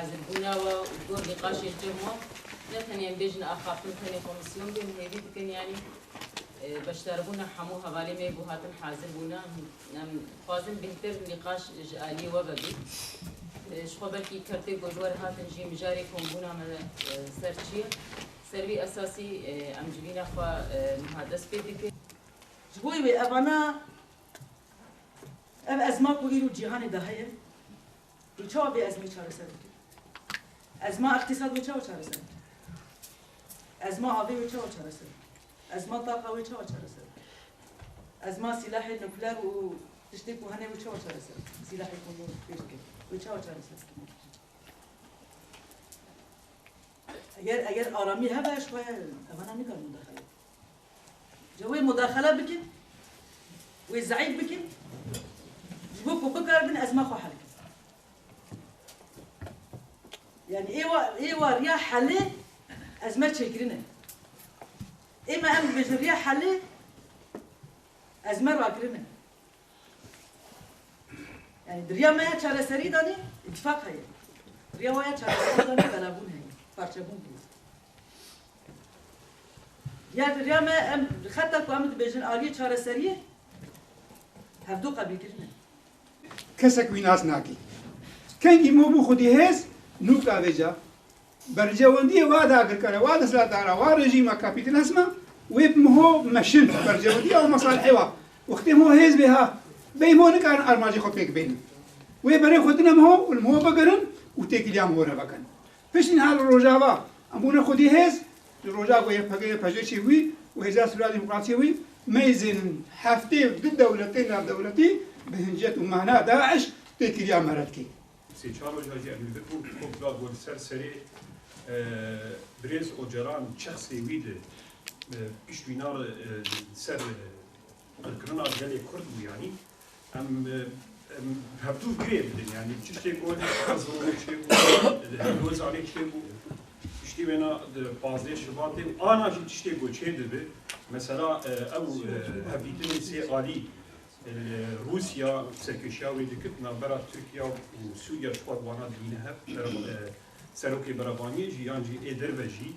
حاضر بونا ودور نقاش الجمهور نتنيا بيجن أخافن تاني كوميسيون بين هذي تكن يعني باشتربونا حموها بالي ما يبوهاتن حاضر بونا نم فازم بهتر نقاش آلي وبدي شخو بلكي كرتي جوجور هاتن جي مجاري كومبونا من سرچية سروي أساسي أمجبينا خوا محادث بيدك جبوي وأبانا أب أزمة كويرو جهان دهية وشو بأزمة شهر سنة أزمة اقتصاد وشو شهر سنة أزمة أبي وشو شهر سنة أزمة طاقة وشو شهر سنة أزمة سلاح النوكلير وتشتكوا هنا وشو شهر سنة سلاح النوكلير وشو شهر سنة اگر آرامی هبه شوية أبانا نقدر مداخلة جوي مداخلة بكن وزعيب بكن جبوك وبكر من أزمة خو حل يعني إيوا رياح حلي أزمة شكرنا إما أم بجريا حلي أزمة راكرنا يعني دريا ما يتشال سري داني اتفاق هي دريا ما يتشال سري داني بلابون هي بارشبون بيز يا دريا ما أم خطة كوامد بجن آلية شال سري هفدو قبل كرنا كسك ويناس ناكي كان يمو خودي هز نوكا بيجا برجوندي وادا كركره وادا سلطه وا رژیم کاپیتال اسمه ويب مهو مشن برجوندي او مصالحه وقت مو هز بها بيمون كان ارماجي خو بيك بين ويبري خدنا مهو والمهو بقرن وتيك اليوم هو بكن فيش نهار الرجاوه امونه خودي هز الرجاوه يبقى شي وي وهزا سلالة ديمقراطيه وي ميزن حفتي ضد دولتين دولتي بهنجت ومعنا داعش تيك اليوم مرتكي سي چارو جاجي امي بتو كوبلا بول سرسري بريز اوجران شخصي ويد اشتينار سر الكرنا ديالي كرد يعني ام هبتو جريد يعني تشتي قول خزرو تشتي لوز عليك تشتي تشتي بنا بازدي شباتين انا تشتي قول شي دبي مثلا او هبيتني سي علي روسيا سرکشیاوی دکتر برای ترکیه و سوریه شواد وانا دینه هب سروکی برابانی جیان جی ادر و جی